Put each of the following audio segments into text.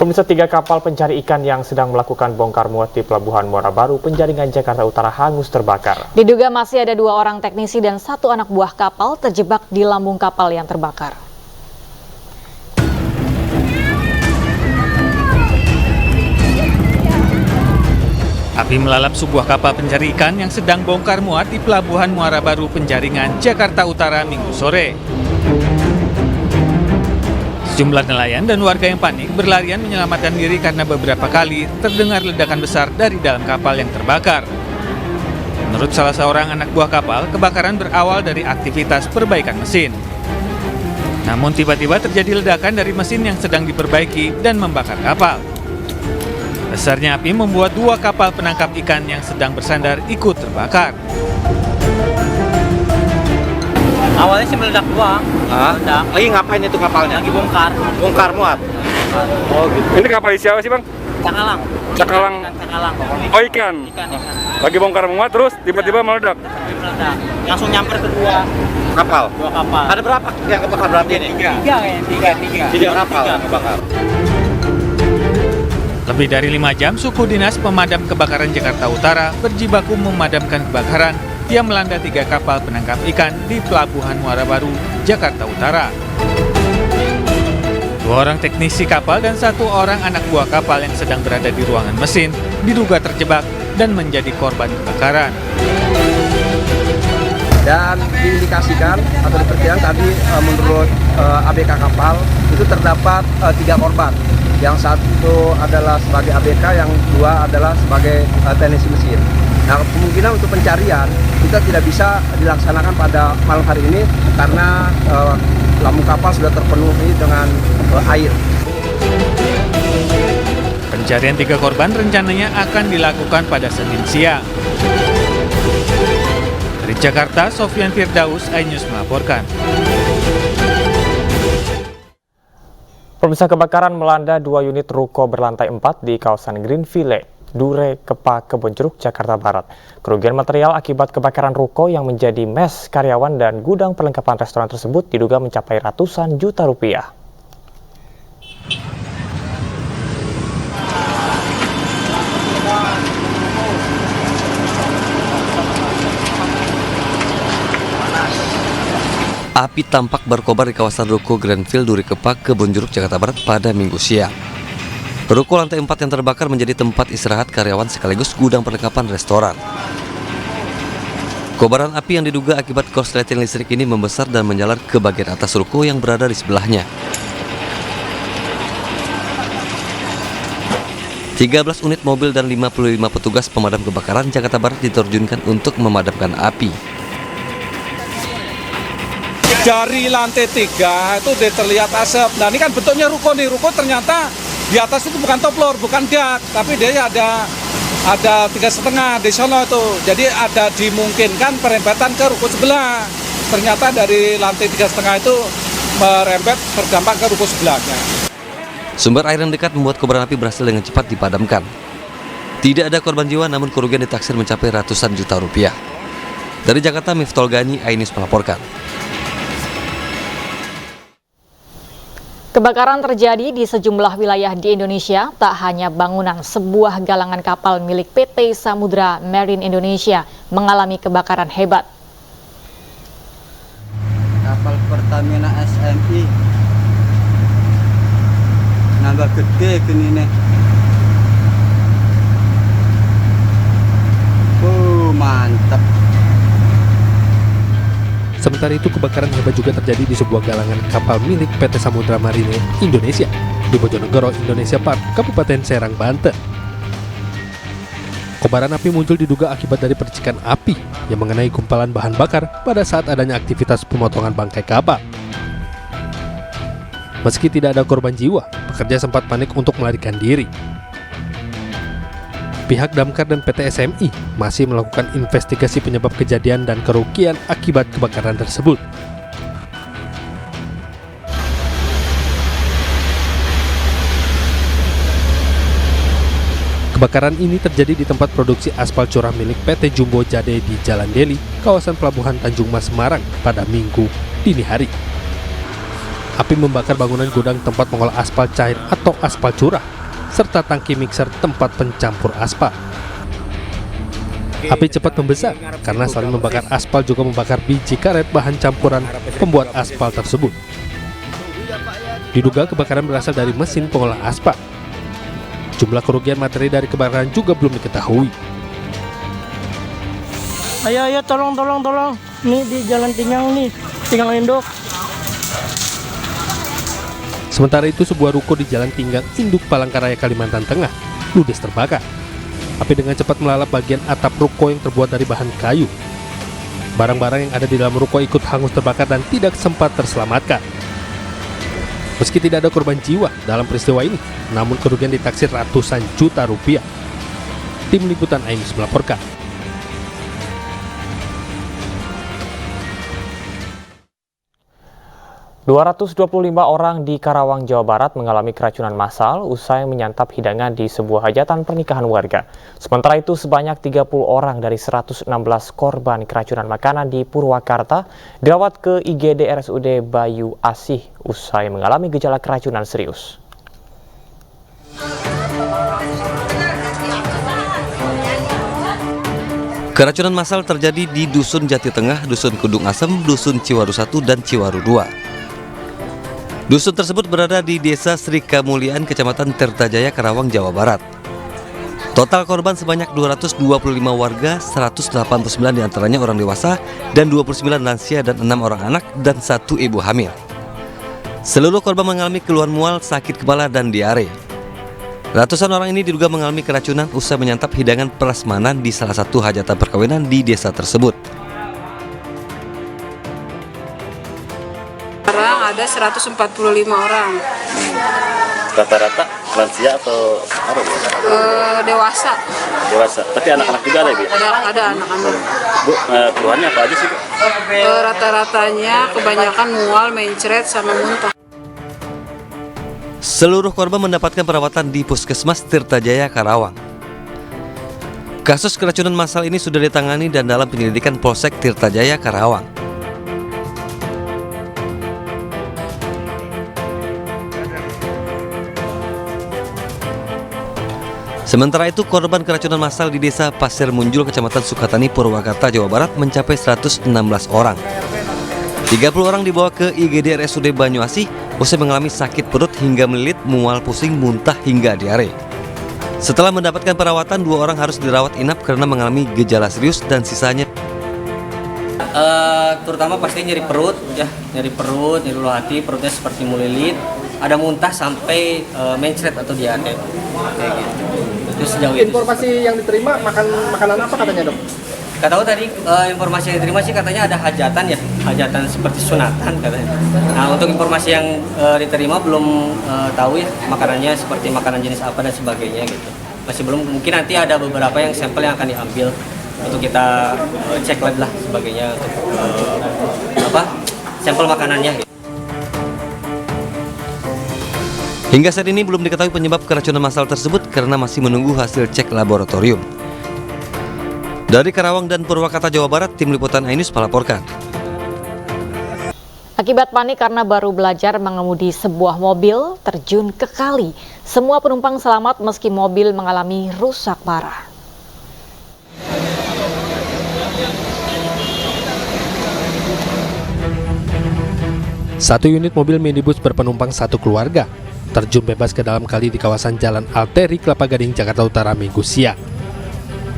Pemirsa, 3 kapal pencari ikan yang sedang melakukan bongkar muat di Pelabuhan Muara Baru, Penjaringan, Jakarta Utara hangus terbakar. Diduga masih ada 2 orang teknisi dan 1 anak buah kapal terjebak di lambung kapal yang terbakar. Api melalap sebuah kapal pencari ikan yang sedang bongkar muat di Pelabuhan Muara Baru, Penjaringan, Jakarta Utara Minggu sore. Sejumlah nelayan dan warga yang panik berlarian menyelamatkan diri karena beberapa kali terdengar ledakan besar dari dalam kapal yang terbakar. Menurut salah seorang anak buah kapal, kebakaran berawal dari aktivitas perbaikan mesin. Namun tiba-tiba terjadi ledakan dari mesin yang sedang diperbaiki dan membakar kapal. Besarnya api membuat 2 kapal penangkap ikan yang sedang bersandar ikut terbakar. Awalnya sih meledak doang. Meledak. Lagi ngapain itu kapalnya? Lagi bongkar. Bongkar muat. Oh gitu. Ini kapal isi apa sih, Bang? Cakalang. Cakalang. Cakalang. Oh, ikan. Ikan. Lagi bongkar muat terus tiba-tiba meledak. Meledak. Langsung nyamper ke 2 Kapal. kapal. Ada berapa yang kebakar berarti ini? 3 kapal yang kebakar. Lebih dari 5 jam, suku dinas pemadam kebakaran Jakarta Utara berjibaku memadamkan kebakaran yang melanda 3 kapal penangkap ikan di Pelabuhan Muara Baru, Jakarta Utara. 2 orang teknisi kapal dan 1 orang anak buah kapal yang sedang berada di ruangan mesin diduga terjebak dan menjadi korban kebakaran. Dan diindikasikan atau diperkirakan tadi menurut ABK kapal itu terdapat 3 korban. Yang 1 adalah sebagai ABK, yang 2 adalah sebagai teknisi mesin. Nah, kemungkinan untuk pencarian kita tidak bisa dilaksanakan pada malam hari ini karena lambung kapal sudah terpenuhi dengan air. Pencarian 3 korban rencananya akan dilakukan pada Senin siang. Dari Jakarta, Sofyan Firdaus, iNews melaporkan. Pemirsa, kebakaran melanda 2 unit ruko berlantai 4 di kawasan Green Village, Dure Kepa, Kebonjeruk, Jakarta Barat. Kerugian material akibat kebakaran ruko yang menjadi mes karyawan dan gudang perlengkapan restoran tersebut diduga mencapai ratusan juta rupiah. Api tampak berkobar di kawasan ruko Greenfield Duri Kepa, Kebonjeruk, Jakarta Barat pada Minggu siang. Ruko lantai 4 yang terbakar menjadi tempat istirahat karyawan sekaligus gudang perlengkapan restoran. Kobaran api yang diduga akibat korsleting listrik ini membesar dan menjalar ke bagian atas ruko yang berada di sebelahnya. 13 unit mobil dan 55 petugas pemadam kebakaran Jakarta Barat diterjunkan untuk memadamkan api. Dari lantai 3 itu terlihat asap. Nah, ini kan bentuknya ruko nih. Ruko ternyata di atas itu bukan top floor, bukan dak, tapi dia ada 3,5 di sono itu. Jadi ada dimungkinkan perempatan ke ruko sebelah. Ternyata dari lantai 3,5 itu merembet berdampak ke ruko sebelahnya. Sumber air yang dekat membuat kobaran api berhasil dengan cepat dipadamkan. Tidak ada korban jiwa, namun kerugian ditaksir mencapai ratusan juta rupiah. Dari Jakarta, Miftol Gani, iNews melaporkan. Kebakaran terjadi di sejumlah wilayah di Indonesia, tak hanya bangunan, sebuah galangan kapal milik PT Samudra Marine Indonesia mengalami kebakaran hebat. Kapal Pertamina SMI nambah gede gini nih. Mantap. Sementara itu, kebakaran hebat juga terjadi di sebuah galangan kapal milik PT Samudra Marine Indonesia di Bojonegoro, Indonesia Park, Kabupaten Serang, Banten. Kobaran api muncul diduga akibat dari percikan api yang mengenai gumpalan bahan bakar pada saat adanya aktivitas pemotongan bangkai kapal. Meski tidak ada korban jiwa, pekerja sempat panik untuk melarikan diri. Pihak Damkar dan PT SMI masih melakukan investigasi penyebab kejadian dan kerugian akibat kebakaran tersebut. Kebakaran ini terjadi di tempat produksi aspal curah milik PT Jumbo Jade di Jalan Deli, kawasan Pelabuhan Tanjung Mas, Semarang pada Minggu dini hari. Api membakar bangunan gudang tempat mengolah aspal cair atau aspal curah, serta tangki mixer tempat pencampur aspal. Api cepat membesar karena selain membakar aspal juga membakar biji karet bahan campuran pembuat aspal tersebut. Diduga kebakaran berasal dari mesin pengolah aspal. Jumlah kerugian materi dari kebakaran juga belum diketahui. Ayo tolong. Nih di Jalan Tingang nih, Tingang Induk. Sementara itu sebuah ruko di Jalan Tinggang Induk Palangkaraya Kalimantan Tengah ludes terbakar. Api dengan cepat melalap bagian atap ruko yang terbuat dari bahan kayu. Barang-barang yang ada di dalam ruko ikut hangus terbakar dan tidak sempat terselamatkan. Meski tidak ada korban jiwa dalam peristiwa ini, namun kerugian ditaksir ratusan juta rupiah. Tim Liputan iNews melaporkan. ...225 orang di Karawang, Jawa Barat mengalami keracunan massal usai menyantap hidangan di sebuah hajatan pernikahan warga. Sementara itu sebanyak 30 orang dari 116 korban keracunan makanan di Purwakarta dirawat ke IGD RSUD Bayu Asih usai mengalami gejala keracunan serius. Keracunan massal terjadi di Dusun Jati Tengah, Dusun Kudung Asem, Dusun Ciwaru 1 dan Ciwaru 2. Dusun tersebut berada di Desa Sri Kamuliaan, Kecamatan Tirtajaya, Karawang, Jawa Barat. Total korban sebanyak 225 warga, 189 diantaranya orang dewasa, dan 29 lansia dan 6 orang anak dan 1 ibu hamil. Seluruh korban mengalami keluhan mual, sakit kepala, dan diare. Ratusan orang ini diduga mengalami keracunan usai menyantap hidangan prasmanan di salah satu hajatan perkawinan di desa tersebut. Sekarang ada 145 orang. Rata-rata lansia atau apa? Dewasa. Dewasa. Tapi anak-anak juga ada, Bu? Ada anak-anak. Bu, keluhannya apa aja sih, Bu? Rata-ratanya kebanyakan mual, mencret, sama muntah. Seluruh korban mendapatkan perawatan di Puskesmas Tirtajaya, Karawang. Kasus keracunan massal ini sudah ditangani dan dalam penyelidikan Polsek Tirtajaya, Karawang. Sementara itu, korban keracunan massal di Desa Pasir Munjul, Kecamatan Sukatani, Purwakarta, Jawa Barat mencapai 116 orang. 30 orang dibawa ke IGD RSUD Bayu Asih usai mengalami sakit perut hingga melilit, mual, pusing, muntah hingga diare. Setelah mendapatkan perawatan, 2 orang harus dirawat inap karena mengalami gejala serius dan sisanya terutama pasti nyeri perut, nyeri ulu hati, perutnya seperti melilit, ada muntah sampai mencret atau diare. Kayak gitu. Itu sejauh Informasi yang diterima makanan apa katanya, Dok? Gak tahu tadi informasi yang diterima sih katanya ada hajatan seperti sunatan katanya. Nah, untuk informasi yang diterima belum tahu ya makanannya seperti makanan jenis apa dan sebagainya gitu. Masih belum, mungkin nanti ada beberapa yang sampel yang akan diambil untuk kita cek lab lah sebagainya untuk sampel makanannya gitu. Hingga saat ini belum diketahui penyebab keracunan massal tersebut karena masih menunggu hasil cek laboratorium. Dari Karawang dan Purwakarta, Jawa Barat, Tim Liputan iNews melaporkan. Akibat panik karena baru belajar mengemudi sebuah mobil terjun ke kali. Semua penumpang selamat meski mobil mengalami rusak parah. Satu unit mobil minibus berpenumpang satu keluarga terjun bebas ke dalam kali di kawasan Jalan Alteri, Kelapa Gading, Jakarta Utara, Minggu siang.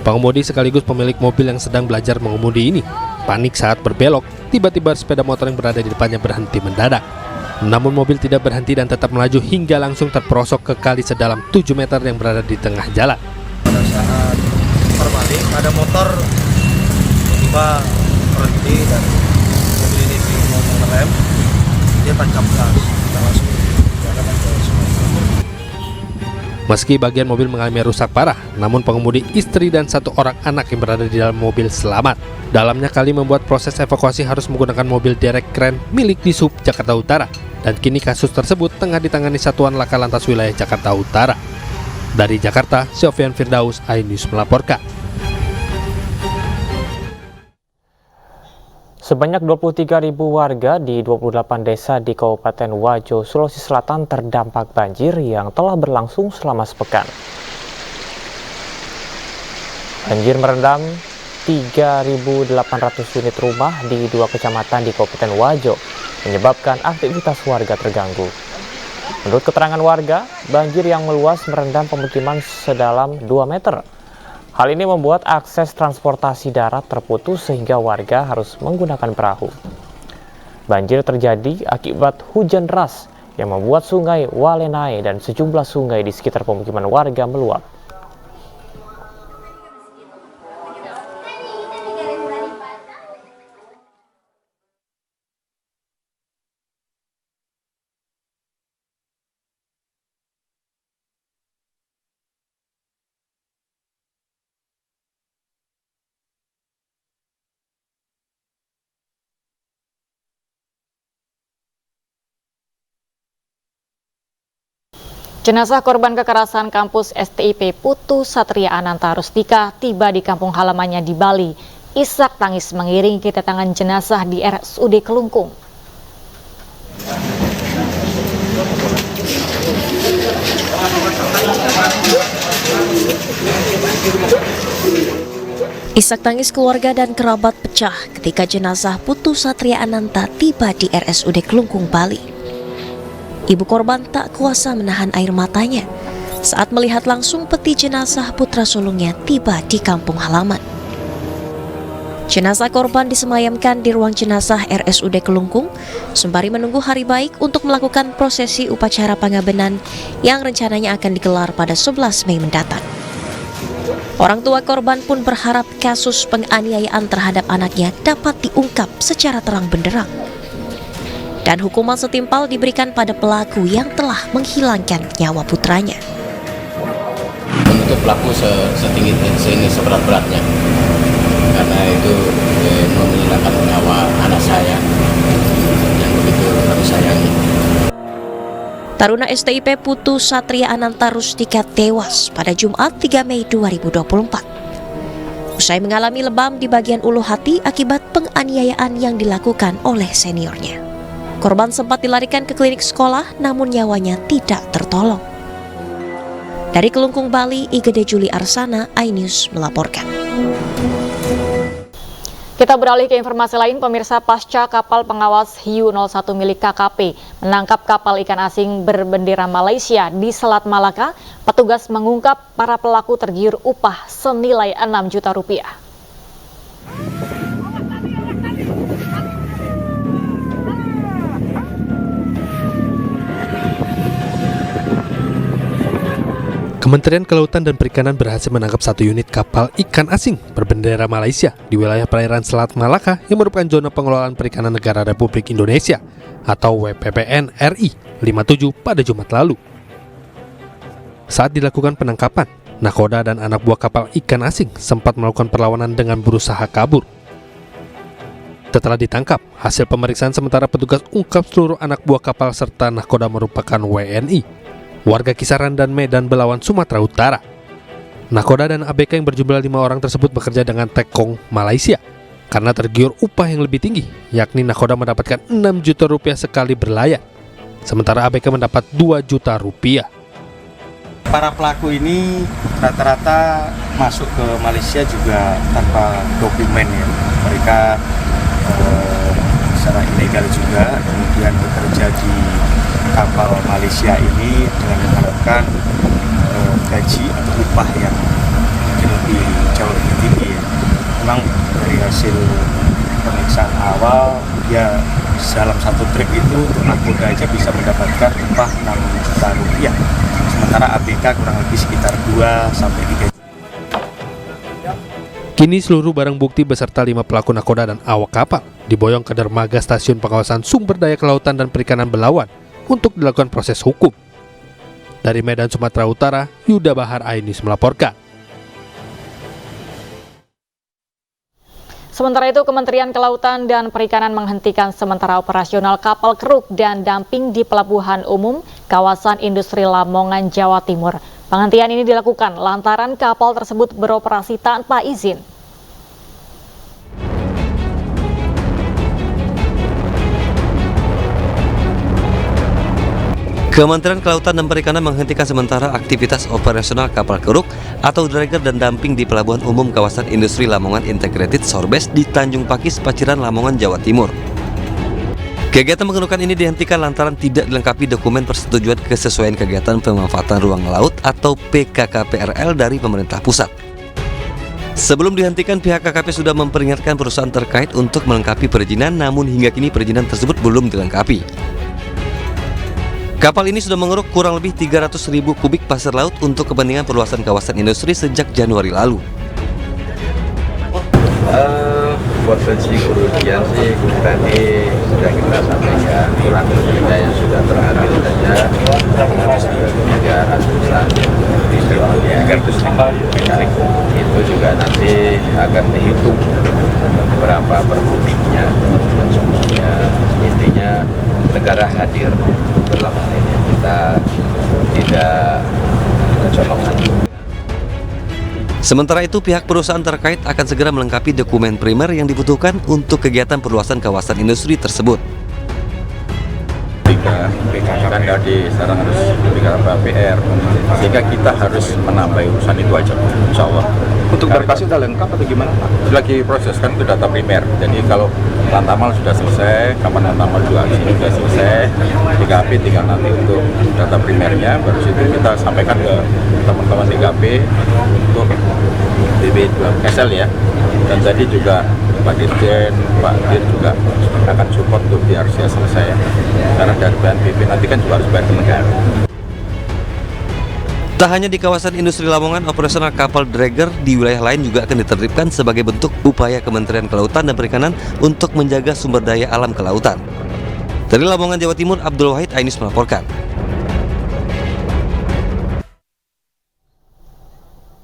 Pengemudi sekaligus pemilik mobil yang sedang belajar mengemudi ini panik saat berbelok, tiba-tiba sepeda motor yang berada di depannya berhenti mendadak. Namun mobil tidak berhenti dan tetap melaju hingga langsung terperosok ke kali sedalam 7 meter yang berada di tengah jalan. Pada saat berbalik, ada motor tiba berhenti dan mobil ini mau mengerem, dia tancap gas dan langsung jalan ke sungai. Meski bagian mobil mengalami rusak parah, namun pengemudi, istri, dan 1 orang anak yang berada di dalam mobil selamat. Dalamnya kali membuat proses evakuasi harus menggunakan mobil derek kren milik Dishub Jakarta Utara. Dan kini kasus tersebut tengah ditangani Satuan Laka Lantas Wilayah Jakarta Utara. Dari Jakarta, Sofyan Firdaus, iNews melaporkan. Sebanyak 23.000 warga di 28 desa di Kabupaten Wajo, Sulawesi Selatan terdampak banjir yang telah berlangsung selama sepekan. Banjir merendam 3.800 unit rumah di 2 kecamatan di Kabupaten Wajo, menyebabkan aktivitas warga terganggu. Menurut keterangan warga, banjir yang meluas merendam pemukiman sedalam 2 meter. Hal ini membuat akses transportasi darat terputus sehingga warga harus menggunakan perahu. Banjir terjadi akibat hujan deras yang membuat sungai Walenai dan sejumlah sungai di sekitar pemukiman warga meluap. Jenazah korban kekerasan kampus STIP Putu Satria Ananta Rustika tiba di kampung halamannya di Bali. Isak tangis mengiringi kedatangan jenazah di RSUD Kelungkung. Isak tangis keluarga dan kerabat pecah ketika jenazah Putu Satria Ananta tiba di RSUD Kelungkung, Bali. Ibu korban tak kuasa menahan air matanya saat melihat langsung peti jenazah putra sulungnya tiba di kampung halaman. Jenazah korban disemayamkan di ruang jenazah RSUD Kelungkung sembari menunggu hari baik untuk melakukan prosesi upacara pangabenan yang rencananya akan digelar pada 11 Mei mendatang. Orang tua korban pun berharap kasus penganiayaan terhadap anaknya dapat diungkap secara terang benderang dan hukuman setimpal diberikan pada pelaku yang telah menghilangkan nyawa putranya. Menuntut pelaku seberat-beratnya, karena itu menghilangkan nyawa anak saya yang begitu kami sayangi. Taruna STIP Putu Satria Ananta Rustika tewas pada Jumat 3 Mei 2024. Usai mengalami lebam di bagian ulu hati akibat penganiayaan yang dilakukan oleh seniornya. Korban sempat dilarikan ke klinik sekolah, namun nyawanya tidak tertolong. Dari Kelungkung, Bali, Igede Juli Arsana, iNews melaporkan. Kita beralih ke informasi lain, pemirsa. Pasca kapal pengawas Hiu 01 milik KKP menangkap kapal ikan asing berbendera Malaysia di Selat Malaka, petugas mengungkap para pelaku tergiur upah senilai 6 juta rupiah. Kementerian Kelautan dan Perikanan berhasil menangkap 1 unit kapal ikan asing berbendera Malaysia di wilayah perairan Selat Malaka yang merupakan zona pengelolaan perikanan negara Republik Indonesia atau WPPN RI 57 pada Jumat lalu. Saat dilakukan penangkapan, nakoda dan anak buah kapal ikan asing sempat melakukan perlawanan dengan berusaha kabur. Setelah ditangkap, hasil pemeriksaan sementara petugas ungkap seluruh anak buah kapal serta nakoda merupakan WNI, warga Kisaran dan Medan Belawan, Sumatera Utara. Nakoda dan ABK yang berjumlah 5 orang tersebut bekerja dengan Tekong, Malaysia, karena tergiur upah yang lebih tinggi, yakni nakoda mendapatkan 6 juta rupiah sekali berlayar, sementara ABK mendapat 2 juta rupiah. Para pelaku ini rata-rata masuk ke Malaysia juga tanpa dokumen ya. Mereka secara ilegal juga, kemudian bekerja di kapal Malaysia ini dengan mengharapkan gaji atau upah yang mungkin jauh lebih tinggi ya. Memang dari hasil pemeriksaan awal ya dalam satu trip itu untuk nakoda aja bisa mendapatkan upah 6 juta rupiah, sementara ABK kurang lebih sekitar 2-3 juta. Kini seluruh barang bukti beserta 5 pelaku nakoda dan awak kapal diboyong ke dermaga Stasiun Pengawasan Sumber Daya Kelautan dan Perikanan Belawan untuk dilakukan proses hukum. Dari Medan, Sumatera Utara, Yuda Bahar, iNews melaporkan. Sementara itu, Kementerian Kelautan dan Perikanan menghentikan sementara operasional kapal keruk dan damping di Pelabuhan Umum kawasan Industri Lamongan, Jawa Timur. Penghentian ini dilakukan lantaran kapal tersebut beroperasi tanpa izin. Kementerian Kelautan dan Perikanan menghentikan sementara aktivitas operasional kapal keruk atau dragger dan damping di Pelabuhan Umum Kawasan Industri Lamongan Integrated Sorbes di Tanjung Pakis, Paciran, Lamongan, Jawa Timur. Kegiatan pengerukan ini dihentikan lantaran tidak dilengkapi dokumen persetujuan kesesuaian kegiatan pemanfaatan ruang laut atau PKKPRL dari pemerintah pusat. Sebelum dihentikan, pihak KKP sudah memperingatkan perusahaan terkait untuk melengkapi perizinan, namun hingga kini perizinan tersebut belum dilengkapi. Kapal ini sudah mengeruk kurang lebih 300.000 kubik pasir laut untuk kepentingan perluasan kawasan industri sejak Januari lalu. Potensi kerugian sih tadi sudah kita sampaikan, kurang lebihnya yang sudah terambil saja harus 300-an itu juga nanti akan dihitung berapa per kubiknya dan semuanya. Intinya negara hadir dalam hal ini, kita tidak kecolongan. Sementara itu, pihak perusahaan terkait akan segera melengkapi dokumen primer yang dibutuhkan untuk kegiatan perluasan kawasan industri tersebut. Kan tadi sekarang harus PKKPR, sehingga kita harus menambah urusan itu aja, insya Allah. Untuk berkasnya sudah lengkap atau gimana Pak? Lagi proses kan itu data primer, jadi kalau Lantamal sudah selesai, kapan Lantamal juga sini sudah selesai, DKP tinggal nanti untuk data primernya, baru situ kita sampaikan ke teman-teman DKP untuk DB2SL ya. Dan tadi juga Pak Dirjen, Pak Dir juga akan support untuk DRC selesai ya. Karena dari BNPB nanti kan juga harus bayar ke negara. Tak hanya di kawasan industri Lamongan, operasional kapal dragger di wilayah lain juga akan ditertibkan sebagai bentuk upaya Kementerian Kelautan dan Perikanan untuk menjaga sumber daya alam kelautan. Dari Lamongan, Jawa Timur, Abdul Wahid Ainus melaporkan.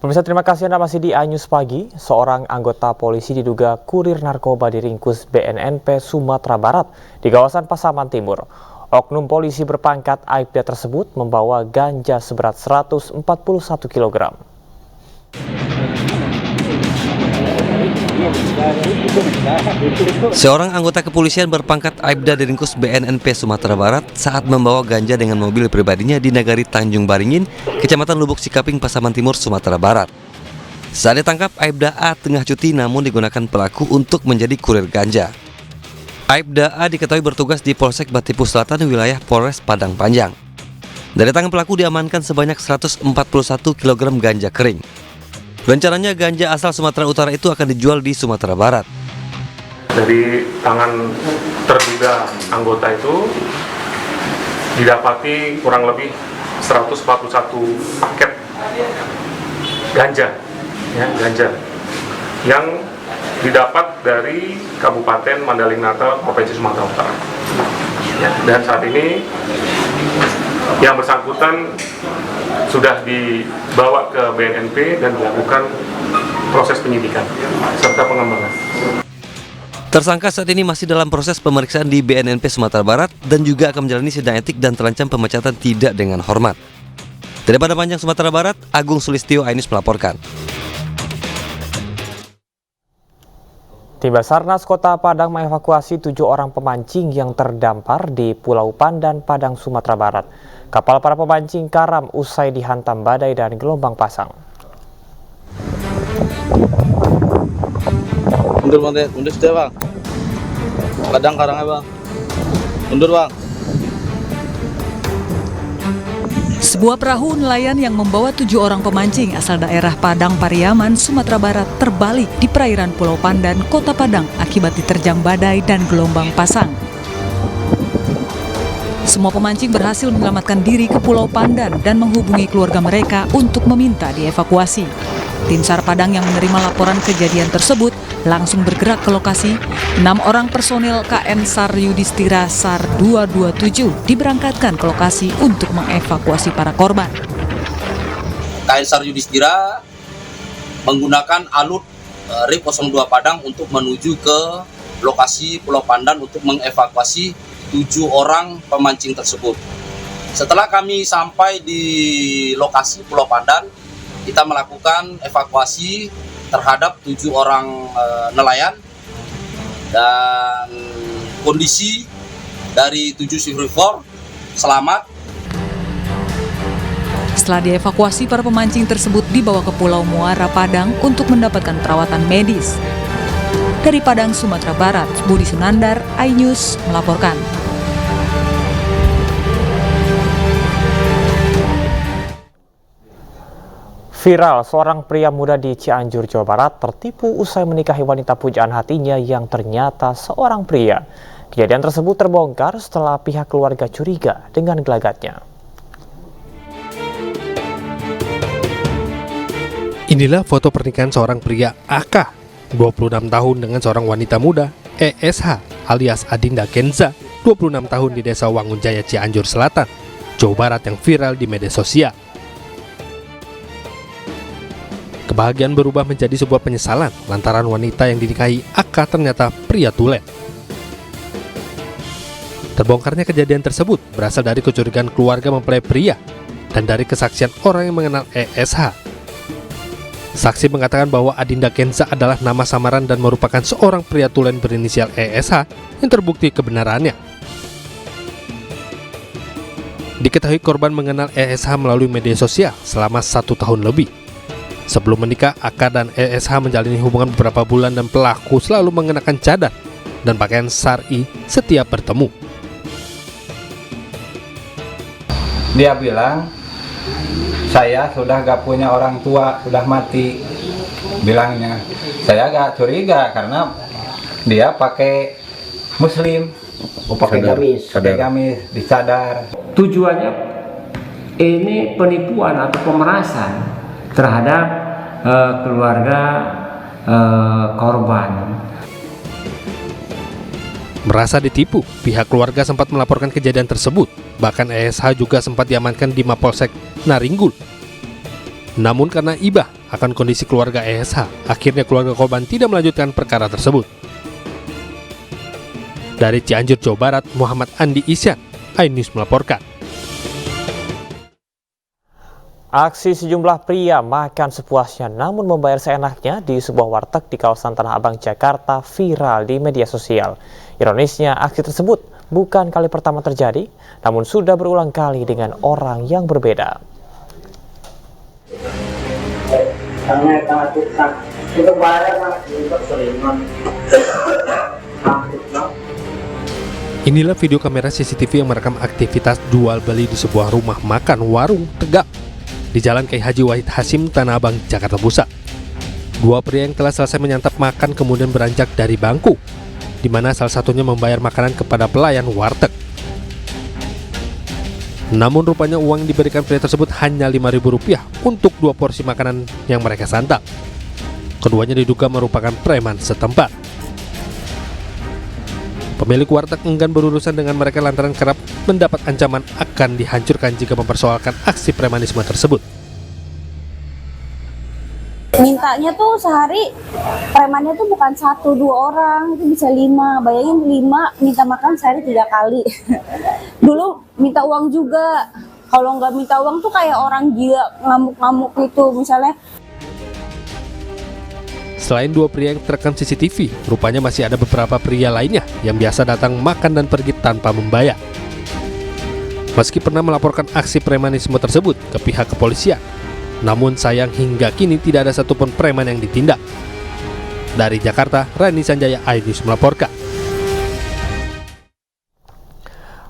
Pemirsa, terima kasih Anda masih di iNews Pagi. Seorang anggota polisi diduga kurir narkoba diringkus BNNP Sumatera Barat di kawasan Pasaman Timur. Oknum polisi berpangkat Aibda tersebut membawa ganja seberat 141 kg. Seorang anggota kepolisian berpangkat Aibda diringkus BNNP Sumatera Barat saat membawa ganja dengan mobil pribadinya di Nagari Tanjung Baringin, Kecamatan Lubuk Sikaping, Pasaman Timur, Sumatera Barat. Saat ditangkap, Aibda A tengah cuti namun digunakan pelaku untuk menjadi kurir ganja. Aibda A diketahui bertugas di Polsek Batipu Selatan, wilayah Polres Padang Panjang. Dari tangan pelaku diamankan sebanyak 141 kg ganja kering. Rencananya ganja asal Sumatera Utara itu akan dijual di Sumatera Barat. Dari tangan terduga anggota itu didapati kurang lebih 141 paket ganja, yang didapat dari Kabupaten Mandaling Natal, Provinsi Sumatera Utara. Dan saat ini yang bersangkutan sudah dibawa ke BNNP dan dilakukan proses penyidikan serta pengembangan. Tersangka saat ini masih dalam proses pemeriksaan di BNNP Sumatera Barat dan juga akan menjalani sidang etik dan terancam pemecatan tidak dengan hormat. Dari Padang Panjang, Sumatera Barat, Agung Sulistyo Ainus melaporkan. Tim Basarnas Kota Padang mengevakuasi 7 orang pemancing yang terdampar di Pulau Pandan, Padang, Sumatera Barat. Kapal para pemancing karam usai dihantam badai dan gelombang pasang. Mundur sudah bang. Kadang karangnya bang. Mundur bang. Sebuah perahu nelayan yang membawa 7 orang pemancing asal daerah Padang Pariaman, Sumatera Barat terbalik di perairan Pulau Pandan, Kota Padang akibat diterjang badai dan gelombang pasang. Semua pemancing berhasil menyelamatkan diri ke Pulau Pandan dan menghubungi keluarga mereka untuk meminta dievakuasi. Tim SAR Padang yang menerima laporan kejadian tersebut langsung bergerak ke lokasi. 6 orang personil KN SAR Yudhistira SAR 227 diberangkatkan ke lokasi untuk mengevakuasi para korban. KN SAR Yudhistira menggunakan alut RIP 02 Padang untuk menuju ke lokasi Pulau Pandan untuk mengevakuasi 7 orang pemancing tersebut. Setelah kami sampai di lokasi Pulau Pandan, kita melakukan evakuasi terhadap 7 orang nelayan, dan kondisi dari 7 survivor selamat Setelah dievakuasi, para pemancing tersebut dibawa ke Pulau Muara Padang untuk mendapatkan perawatan medis. Dari Padang, Sumatera Barat, Budi Sunandar, iNews melaporkan. Viral, seorang pria muda di Cianjur, Jawa Barat tertipu usai menikahi wanita pujaan hatinya yang ternyata seorang pria. Kejadian tersebut terbongkar setelah pihak keluarga curiga dengan gelagatnya. Inilah foto pernikahan seorang pria AK, 26 tahun dengan seorang wanita muda, ESH alias Adinda Kenza, 26 tahun di Desa Wangunjaya, Cianjur Selatan, Jawa Barat yang viral di media sosial. Kebahagiaan berubah menjadi sebuah penyesalan lantaran wanita yang dinikahi AK ternyata pria tulen. Terbongkarnya kejadian tersebut berasal dari kecurigaan keluarga mempelai pria dan dari kesaksian orang yang mengenal ESH. Saksi mengatakan bahwa Adinda Kenza adalah nama samaran dan merupakan seorang pria tulen berinisial ESH yang terbukti kebenarannya. Diketahui korban mengenal ESH melalui media sosial selama 1 tahun lebih. Sebelum menikah, AK dan ESH menjalani hubungan beberapa bulan dan pelaku selalu mengenakan cadar dan pakaian syar'i setiap bertemu. Dia bilang, saya sudah gak punya orang tua, sudah mati. Bilangnya, saya gak curiga karena dia pakai muslim, pakai gamis, disadar. Tujuannya ini penipuan atau pemerasan terhadap keluarga korban. Merasa ditipu, pihak keluarga sempat melaporkan kejadian tersebut. Bahkan ESH juga sempat diamankan di Mapolsek Naringgul. Namun karena ibah akan kondisi keluarga ESH, akhirnya keluarga korban tidak melanjutkan perkara tersebut. Dari Cianjur, Jawa Barat, Muhammad Andi Isyan, iNews melaporkan. Aksi sejumlah pria makan sepuasnya namun membayar seenaknya di sebuah warteg di kawasan Tanah Abang, Jakarta viral di media sosial. Ironisnya, aksi tersebut bukan kali pertama terjadi, namun sudah berulang kali dengan orang yang berbeda. Inilah video kamera CCTV yang merekam aktivitas jual beli di sebuah rumah makan warung tegak di Jalan Kiai Haji Wahid Hasim, Tanah Abang, Jakarta Pusat. Dua pria yang telah selesai menyantap makan kemudian beranjak dari bangku, di mana salah satunya membayar makanan kepada pelayan warteg. Namun rupanya uang yang diberikan pria tersebut hanya Rp5.000 untuk 2 porsi makanan yang mereka santap. Keduanya diduga merupakan preman setempat. Pemilik warteg enggan berurusan dengan mereka lantaran kerap mendapat ancaman akan dihancurkan jika mempersoalkan aksi premanisme tersebut. Mintanya tuh sehari premannya tuh bukan 1-2 orang, itu bisa 5. Bayangin 5 minta makan sehari 3 kali. Dulu minta uang juga. Kalau nggak minta uang tuh kayak orang gila, ngamuk-ngamuk gitu misalnya. Selain dua pria yang terekam CCTV, rupanya masih ada beberapa pria lainnya yang biasa datang makan dan pergi tanpa membayar. Meski pernah melaporkan aksi premanisme tersebut ke pihak kepolisian, namun sayang hingga kini tidak ada satupun preman yang ditindak. Dari Jakarta, Rani Sanjaya, iNews melaporkan.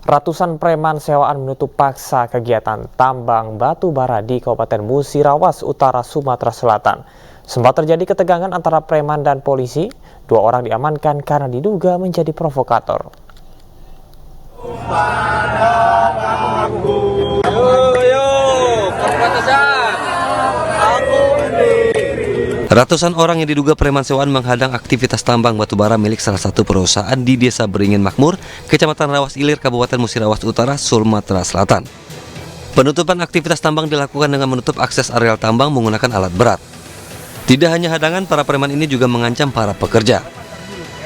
Ratusan preman sewaan menutup paksa kegiatan tambang batu bara di Kabupaten Musirawas, Utara Sumatera Selatan. Sempat terjadi ketegangan antara preman dan polisi. 2 orang diamankan karena diduga menjadi provokator. Ratusan orang yang diduga preman sewaan menghadang aktivitas tambang batubara milik salah satu perusahaan di Desa Beringin Makmur, Kecamatan Rawas Ilir, Kabupaten Musirawas Utara, Sumatera Selatan. Penutupan aktivitas tambang dilakukan dengan menutup akses areal tambang menggunakan alat berat. Tidak hanya hadangan, para preman ini juga mengancam para pekerja.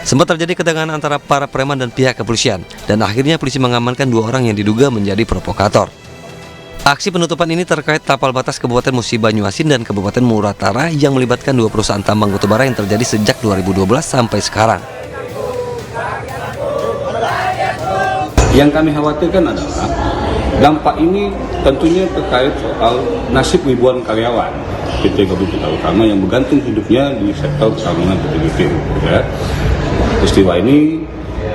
Sempat terjadi ketegangan antara para preman dan pihak kepolisian, dan akhirnya polisi mengamankan 2 orang yang diduga menjadi provokator. Aksi penutupan ini terkait tapal batas Kabupaten Musi Banyuasin dan Kabupaten Muratara yang melibatkan 2 perusahaan tambang batubara yang terjadi sejak 2012 sampai sekarang. Yang kami khawatirkan adalah Dampak ini tentunya terkait soal nasib ribuan karyawan PT Gabus Putra Utama yang bergantung hidupnya di sektor pertambangan PT GP. Ya. Peristiwa ini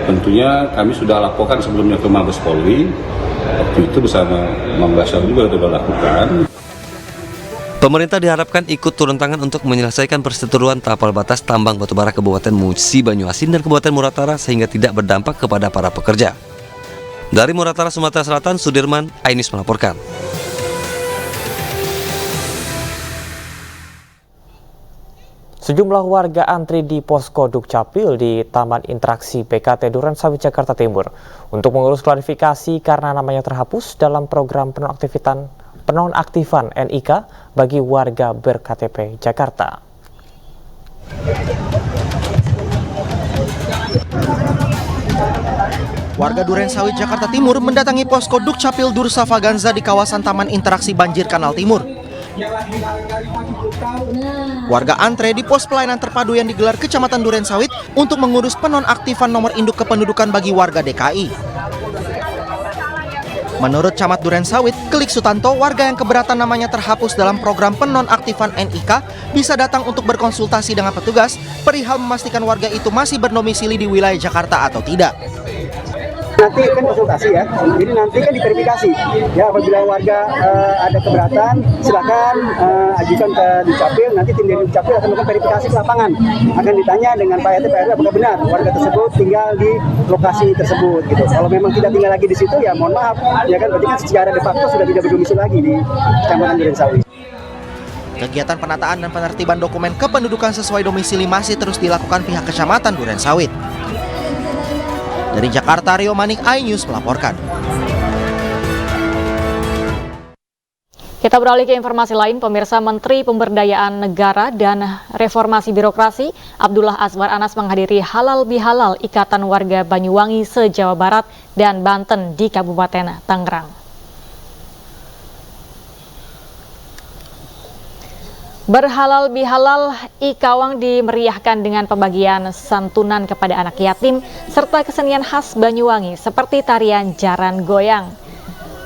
tentunya kami sudah laporkan sebelumnya ke Mabes Polri. Waktu itu bersama Mabasar juga sudah lakukan. Pemerintah diharapkan ikut turun tangan untuk menyelesaikan perseteruan tapal batas tambang batubara Kabupaten Musi Banyuasin dan Kabupaten Muratara sehingga tidak berdampak kepada para pekerja. Dari Muratara, Sumatera Selatan, Sudirman, Ainis melaporkan. Sejumlah warga antri di posko Dukcapil di Taman Interaksi BKT Durensawit, Jakarta Timur untuk mengurus klarifikasi karena namanya terhapus dalam program penonaktifan NIK bagi warga ber-KTP Jakarta. Warga Durensawit, Jakarta Timur mendatangi posko Dukcapil Dursafaganza di kawasan Taman Interaksi Banjir Kanal Timur. Warga antre di pos pelayanan terpadu yang digelar Kecamatan Durensawit untuk mengurus penonaktifan nomor induk kependudukan bagi warga DKI. Menurut Camat Durensawit, Kelik Sutanto, warga yang keberatan namanya terhapus dalam program penonaktifan NIK bisa datang untuk berkonsultasi dengan petugas perihal memastikan warga itu masih berdomisili di wilayah Jakarta atau tidak. Nanti kan konsultasi ya, jadi nanti kan diverifikasi ya, apabila warga ada keberatan silakan ajukan ke Dukcapil, nanti tim dari Dukcapil akan melakukan verifikasi ke lapangan, akan ditanya dengan Pak RT apakah benar warga tersebut tinggal di lokasi tersebut gitu. Kalau memang tidak tinggal lagi di situ ya mohon maaf ya kan, berarti kan secara de facto sudah tidak berdomisili lagi di Kecamatan Durensawit. Kegiatan penataan dan penertiban dokumen kependudukan sesuai domisili masih terus dilakukan pihak Kecamatan Durensawit. Dari Jakarta, Rio Manik, iNews melaporkan. Kita beralih ke informasi lain, pemirsa. Menteri Pemberdayaan Negara dan Reformasi Birokrasi Abdullah Azwar Anas menghadiri halal bihalal Ikatan Warga Banyuwangi se-Jawa Barat dan Banten di Kabupaten Tangerang. Berhalal bihalal, Ikawang dimeriahkan dengan pembagian santunan kepada anak yatim serta kesenian khas Banyuwangi seperti tarian jaran goyang.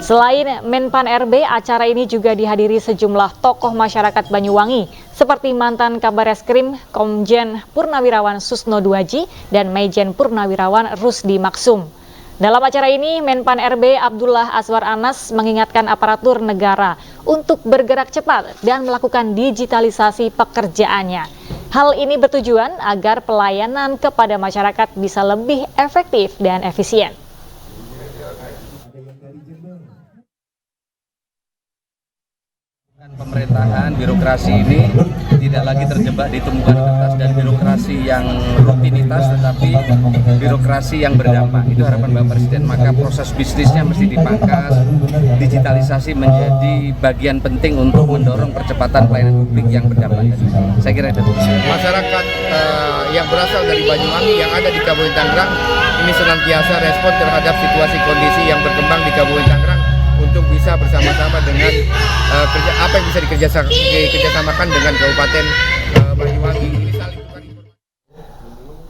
Selain Menpan RB, acara ini juga dihadiri sejumlah tokoh masyarakat Banyuwangi seperti mantan Kabar Eskrim Komjen Purnawirawan Susno Duaji dan Maijen Purnawirawan Rusdi Maksum. Dalam acara ini, Menpan RB Abdullah Azwar Anas mengingatkan aparatur negara untuk bergerak cepat dan melakukan digitalisasi pekerjaannya. Hal ini bertujuan agar pelayanan kepada masyarakat bisa lebih efektif dan efisien. Pemerintahan birokrasi ini tidak lagi terjebak di tumpukan kertas dan birokrasi yang rutinitas, tetapi birokrasi yang berdampak. Itu harapan Bapak Presiden. Maka proses bisnisnya mesti dipangkas, digitalisasi menjadi bagian penting untuk mendorong percepatan pelayanan publik yang berdampak. Saya kira itu. Masyarakat yang berasal dari Banyuwangi yang ada di Kabupaten Tangerang ini senantiasa respon terhadap situasi kondisi yang berkembang di Kabupaten Tangerang untuk bisa bersama-sama dengan apa yang bisa dikerjasamakan dengan Kabupaten Banyuwangi.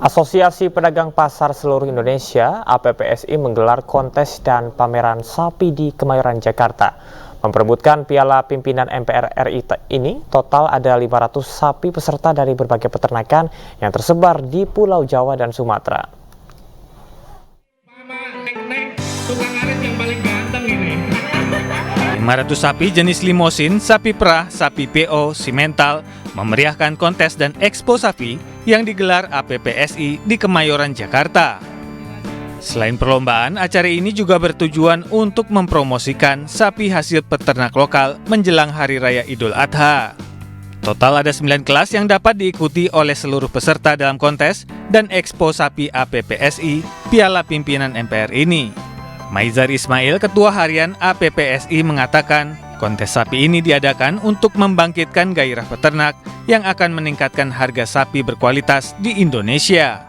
Asosiasi Pedagang Pasar Seluruh Indonesia (APPSI) menggelar kontes dan pameran sapi di Kemayoran, Jakarta. Memperebutkan Piala Pimpinan MPR RI ini, total ada 500 sapi peserta dari berbagai peternakan yang tersebar di Pulau Jawa dan Sumatera. 500 sapi jenis limosin, sapi perah, sapi PO, simental memeriahkan kontes dan ekspo sapi yang digelar APPSI di Kemayoran, Jakarta. Selain perlombaan, acara ini juga bertujuan untuk mempromosikan sapi hasil peternak lokal menjelang Hari Raya Idul Adha. Total ada 9 kelas yang dapat diikuti oleh seluruh peserta dalam kontes dan ekspo sapi APPSI Piala Pimpinan MPR ini. Maizar Ismail, Ketua Harian APPSI, mengatakan kontes sapi ini diadakan untuk membangkitkan gairah peternak yang akan meningkatkan harga sapi berkualitas di Indonesia.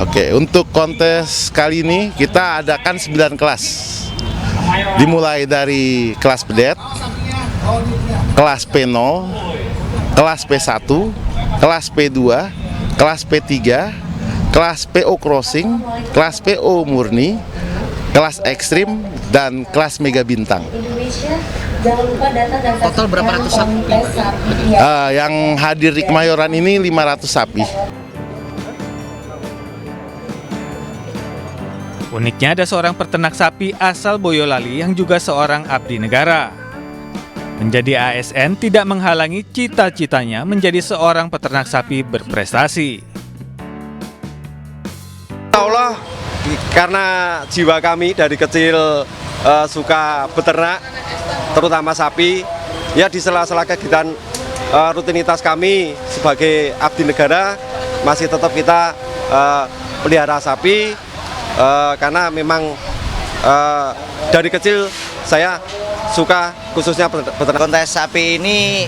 Oke, untuk kontes kali ini kita adakan 9 kelas. Dimulai dari kelas pedet, kelas P0, kelas P1, kelas P2, kelas P3, kelas PO crossing, kelas PO murni, kelas ekstrim, dan kelas mega bintang. Total berapa ratus sapi? Yang hadir di Kemayoran ini 500 sapi. Uniknya ada seorang peternak sapi asal Boyolali yang juga seorang abdi negara. Menjadi ASN tidak menghalangi cita-citanya menjadi seorang peternak sapi berprestasi. Allah, karena jiwa kami dari kecil suka beternak, terutama sapi, ya di sela-sela kegiatan rutinitas kami sebagai abdi negara masih tetap kita pelihara sapi. Karena memang dari kecil saya suka khususnya beternak. Kontes sapi ini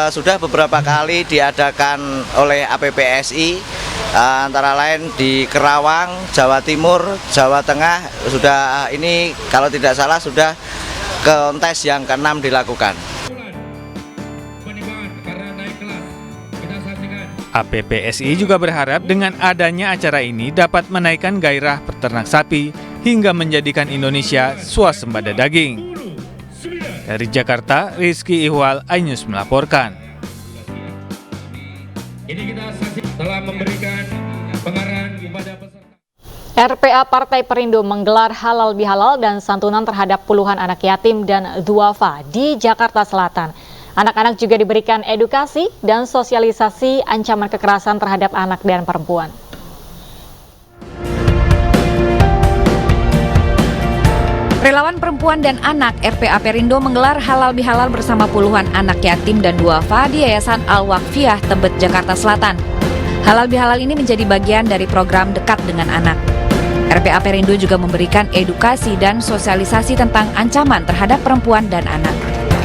sudah beberapa kali diadakan oleh APPSI, antara lain di Kerawang, Jawa Timur, Jawa Tengah. Sudah ini kalau tidak salah sudah kontes yang ke-6 dilakukan. APPSI juga berharap dengan adanya acara ini dapat menaikkan gairah peternak sapi hingga menjadikan Indonesia swasembada daging. Dari Jakarta, Rizky Ihwal, iNews melaporkan. Ini kita telah memberikan pengarahan kepada peserta. RPA Partai Perindo menggelar halal bihalal dan santunan terhadap puluhan anak yatim dan duafa di Jakarta Selatan. Anak-anak juga diberikan edukasi dan sosialisasi ancaman kekerasan terhadap anak dan perempuan. Relawan perempuan dan anak RPA Perindo menggelar halal bihalal bersama puluhan anak yatim dan duafa di Yayasan Al-Waqfiyah Tebet, Jakarta Selatan. Halal bihalal ini menjadi bagian dari program Dekat dengan Anak. RPA Perindo juga memberikan edukasi dan sosialisasi tentang ancaman terhadap perempuan dan anak.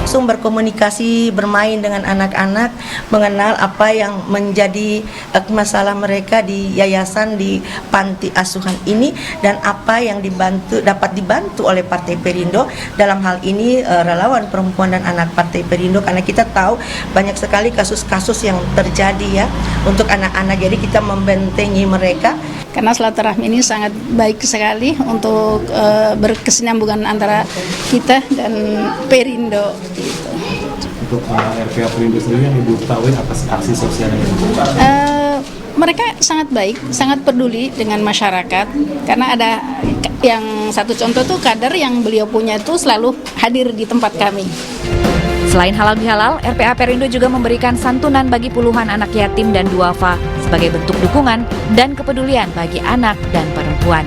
Langsung berkomunikasi, bermain dengan anak-anak, mengenal apa yang menjadi masalah mereka di yayasan, di panti asuhan ini, dan apa yang dapat dibantu oleh Partai Perindo dalam hal ini relawan perempuan dan anak Partai Perindo, karena kita tahu banyak sekali kasus-kasus yang terjadi ya untuk anak-anak, jadi kita membentengi mereka. Karena silaturahmi ini sangat baik sekali untuk berkesinambungan antara kita dan Perindo. Gitu. Untuk RPA Perindo sendiri yang Ibu ketahui apa aksi sosialnya? Mereka sangat baik, sangat peduli dengan masyarakat. Karena ada yang satu contoh tuh kader yang beliau punya itu selalu hadir di tempat kami. Selain halal bihalal, RPA Perindo juga memberikan santunan bagi puluhan anak yatim dan duafa sebagai bentuk dukungan dan kepedulian bagi anak dan perempuan.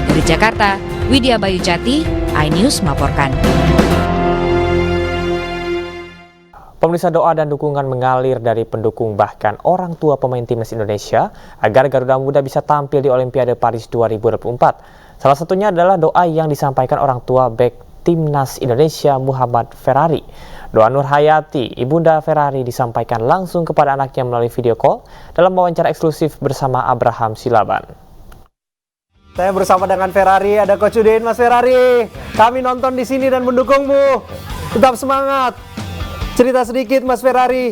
Dari Jakarta, Widya Bayu Jati, iNews melaporkan. Pemirsa, doa dan dukungan mengalir dari pendukung bahkan orang tua pemain timnas Indonesia agar Garuda Muda bisa tampil di Olimpiade Paris 2024. Salah satunya adalah doa yang disampaikan orang tua bek timnas Indonesia Muhammad Ferrari. Doa Nur Hayati, Ibunda Ferrari, disampaikan langsung kepada anaknya melalui video call dalam wawancara eksklusif bersama Abraham Silaban. Saya bersama dengan Ferrari, ada Coach Udin. Mas Ferrari, kami nonton di sini dan mendukungmu. Tetap semangat. Cerita sedikit Mas Ferrari.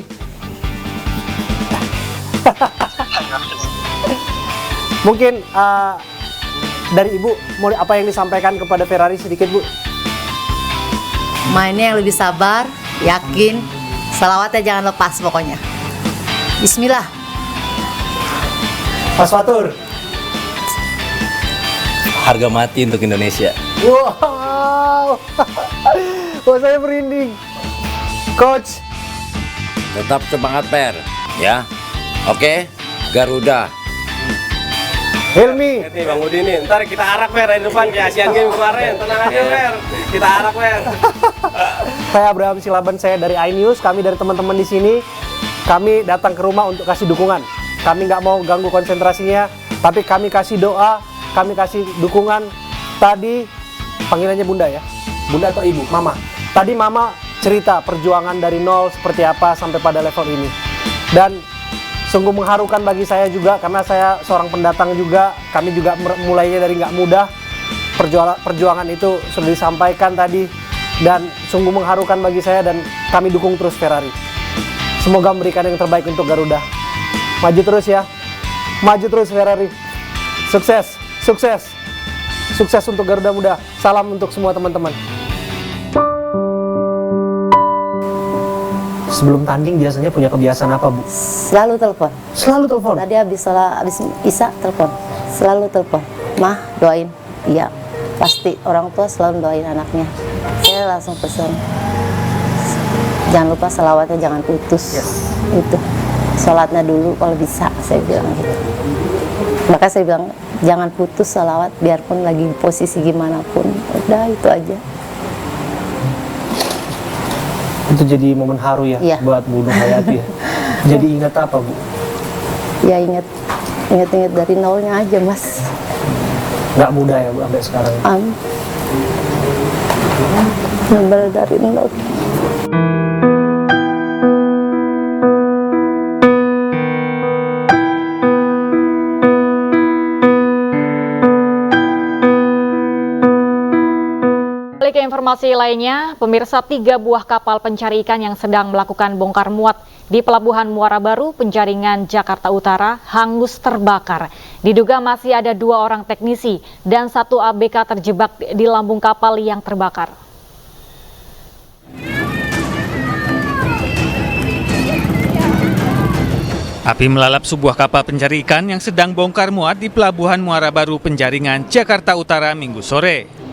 Mungkin dari Ibu, mau apa yang disampaikan kepada Ferrari sedikit, Bu? Mainnya yang lebih sabar, yakin, salawatnya jangan lepas pokoknya. Bismillah. Mas Fatur. Harga mati untuk Indonesia. Wow. Oh, saya merinding. Coach. Tetap semangat Per, ya. Oke, Garuda. Helmi. Bang Udin nih, ntar kita arak Per di depan kayak Asian Games kemarin. Tenang aja Per, kita arak Per. Saya Abraham Silaban, saya dari iNews. Kami dari teman-teman di sini, kami datang ke rumah untuk kasih dukungan. Kami nggak mau ganggu konsentrasinya, tapi kami kasih doa, kami kasih dukungan. Tadi panggilannya Bunda ya, Bunda atau Ibu, Mama. Tadi Mama cerita perjuangan dari nol seperti apa sampai pada level ini. Dan sungguh mengharukan bagi saya juga, karena saya seorang pendatang juga. Kami juga mulainya dari nggak mudah. Perjuangan itu sudah disampaikan tadi, dan sungguh mengharukan bagi saya, dan kami dukung terus Ferrari. Semoga memberikan yang terbaik untuk Garuda. Maju terus ya, maju terus Ferrari. Sukses untuk Garuda Muda. Salam untuk semua teman-teman. Sebelum tanding biasanya punya kebiasaan apa, Bu? Selalu telepon. Selalu telepon? Tadi habis Isya telepon. Selalu telepon. Mah, doain. Iya, pasti orang tua selalu doain anaknya. Saya langsung pesan. Jangan lupa selawatnya jangan putus. Itu. Sholatnya dulu kalau bisa, saya bilang gitu. Maka saya bilang, jangan putus selawat biarpun lagi posisi gimana pun. Udah, itu aja. Itu jadi momen haru ya, buat Bu Nur Hayati ya. Jadi ingat apa, Bu? Ya ingat dari nolnya aja, Mas. Nggak mudah ya, Bu, sampai sekarang. Bener dari nol. Ke informasi lainnya, pemirsa 3 buah kapal pencari ikan yang sedang melakukan bongkar muat di Pelabuhan Muara Baru, Penjaringan, Jakarta Utara, hangus terbakar. Diduga masih ada 2 orang teknisi dan 1 ABK terjebak di lambung kapal yang terbakar. Api melalap sebuah kapal pencari ikan yang sedang bongkar muat di Pelabuhan Muara Baru, Penjaringan, Jakarta Utara, Minggu sore.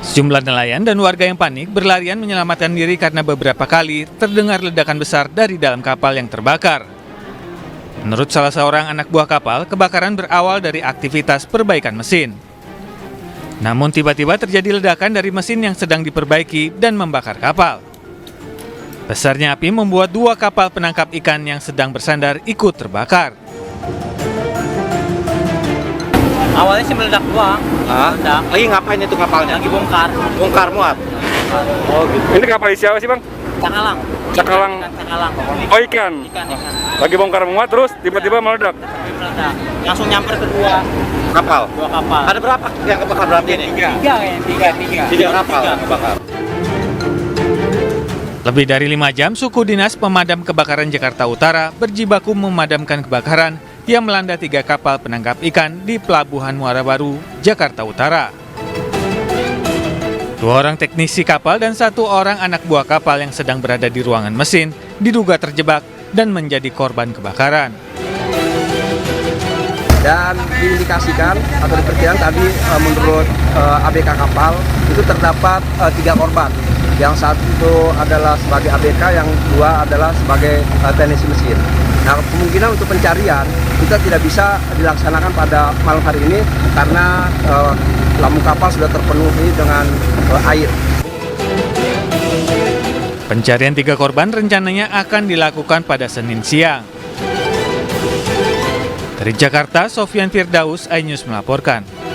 Sejumlah nelayan dan warga yang panik berlarian menyelamatkan diri karena beberapa kali terdengar ledakan besar dari dalam kapal yang terbakar. Menurut salah seorang anak buah kapal, kebakaran berawal dari aktivitas perbaikan mesin. Namun tiba-tiba terjadi ledakan dari mesin yang sedang diperbaiki dan membakar kapal. Besarnya api membuat 2 kapal penangkap ikan yang sedang bersandar ikut terbakar. Awalnya sih meledak doang. Meledak. Lagi ngapain itu kapalnya? Lagi bongkar. Bongkar muat. Oh gitu. Ini kapal isi apa sih, Bang? Cakalang. Cakalang. Oh ikan. Lagi bongkar muat terus tiba-tiba meledak. Meledak. Langsung nyamper ke 2 kapal. 2 kapal. Ada berapa yang kebakar berarti ini? 3 kapal kebakar. Lebih dari 5 jam, suku dinas pemadam kebakaran Jakarta Utara berjibaku memadamkan kebakaran yang melanda 3 kapal penangkap ikan di Pelabuhan Muara Baru, Jakarta Utara. 2 orang teknisi kapal dan 1 orang anak buah kapal yang sedang berada di ruangan mesin diduga terjebak dan menjadi korban kebakaran. Dan diindikasikan atau diperkirakan tadi menurut ABK kapal itu terdapat 3 korban. Yang 1 adalah sebagai ABK, yang 2 adalah sebagai teknisi mesin. Nah, kemungkinan untuk pencarian kita tidak bisa dilaksanakan pada malam hari ini karena lambung kapal sudah terpenuhi dengan air. Pencarian 3 korban rencananya akan dilakukan pada Senin siang. Dari Jakarta, Sofyan Firdaus, iNews melaporkan.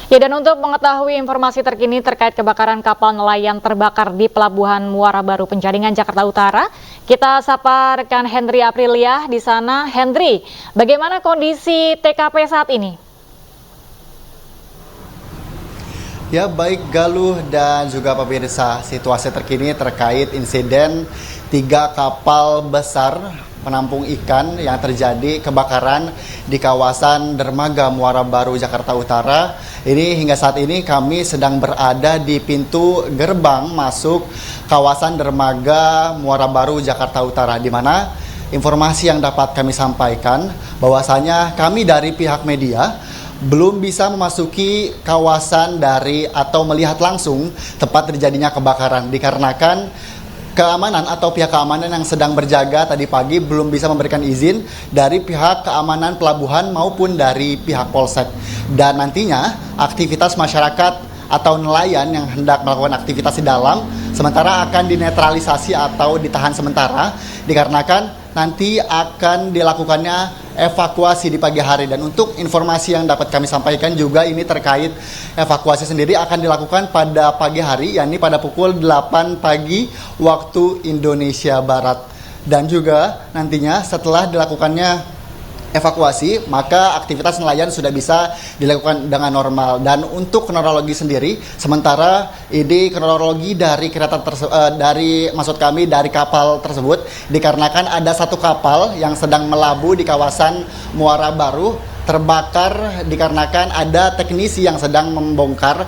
Ya, dan untuk mengetahui informasi terkini terkait kebakaran kapal nelayan terbakar di Pelabuhan Muara Baru, Penjaringan, Jakarta Utara, kita sapa rekan Hendri Aprilia di sana. Hendri, bagaimana kondisi TKP saat ini? Ya, baik Galuh dan juga pemirsa, situasi terkini terkait insiden 3 kapal besar penampung ikan yang terjadi kebakaran di kawasan Dermaga Muara Baru, Jakarta Utara. Ini hingga saat ini kami sedang berada di pintu gerbang masuk kawasan Dermaga Muara Baru, Jakarta Utara, di mana informasi yang dapat kami sampaikan bahwasanya kami dari pihak media belum bisa memasuki kawasan dari atau melihat langsung tempat terjadinya kebakaran dikarenakan keamanan atau pihak keamanan yang sedang berjaga tadi pagi belum bisa memberikan izin dari pihak keamanan pelabuhan maupun dari pihak Polsek. Dan nantinya aktivitas masyarakat atau nelayan yang hendak melakukan aktivitas di dalam sementara akan dinetralisasi atau ditahan sementara dikarenakan nanti akan dilakukannya evakuasi di pagi hari. Dan untuk informasi yang dapat kami sampaikan juga ini terkait evakuasi sendiri akan dilakukan pada pagi hari, yakni pada pukul 8 pagi waktu Indonesia Barat. Dan juga nantinya setelah dilakukannya evakuasi, maka aktivitas nelayan sudah bisa dilakukan dengan normal. Dan untuk kronologi sendiri, sementara ini kronologi dari dari kapal tersebut, dikarenakan ada satu kapal yang sedang melabuh di kawasan Muara Baru terbakar dikarenakan ada teknisi yang sedang membongkar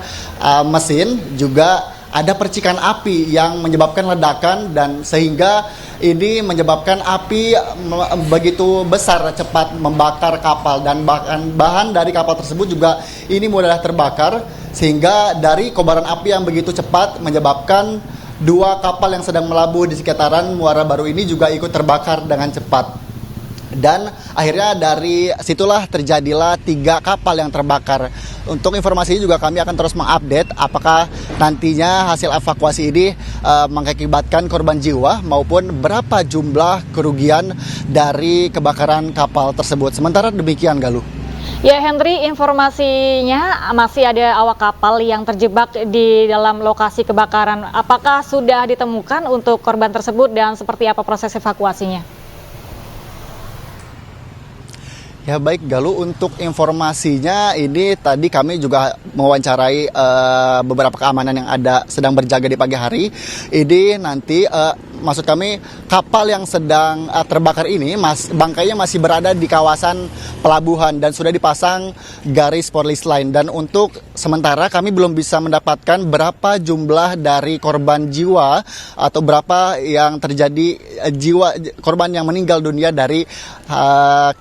mesin, juga ada percikan api yang menyebabkan ledakan dan sehingga ini menyebabkan api begitu besar cepat membakar kapal, dan bahkan bahan dari kapal tersebut juga ini mudah terbakar, sehingga dari kobaran api yang begitu cepat menyebabkan dua kapal yang sedang melabuh di sekitaran Muara Baru ini juga ikut terbakar dengan cepat. Dan akhirnya dari situlah terjadilah 3 kapal yang terbakar. Untuk informasi juga kami akan terus mengupdate apakah nantinya hasil evakuasi ini mengakibatkan korban jiwa maupun berapa jumlah kerugian dari kebakaran kapal tersebut. Sementara demikian, Galuh. Ya, Henry, informasinya masih ada awak kapal yang terjebak di dalam lokasi kebakaran. Apakah sudah ditemukan untuk korban tersebut dan seperti apa proses evakuasinya? Ya baik, Galuh, untuk informasinya ini tadi kami juga mewawancarai beberapa keamanan yang ada sedang berjaga di pagi hari. Ini nanti maksud kami kapal yang sedang terbakar ini bangkainya masih berada di kawasan pelabuhan dan sudah dipasang garis polis line. Dan untuk sementara kami belum bisa mendapatkan berapa jumlah dari korban jiwa atau berapa yang terjadi korban yang meninggal dunia dari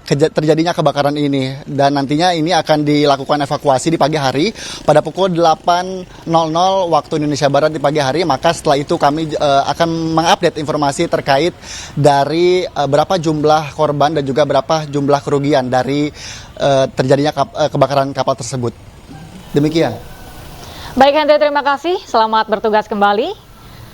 terjadinya kebakaran ini. Dan nantinya ini akan dilakukan evakuasi di pagi hari pada pukul 8.00 waktu Indonesia Barat di pagi hari. Maka setelah itu kami akan mengupdate informasi terkait dari berapa jumlah korban dan juga berapa jumlah kerugian dari terjadinya kebakaran kapal tersebut. Demikian. Baik, Henry, terima kasih. Selamat bertugas kembali.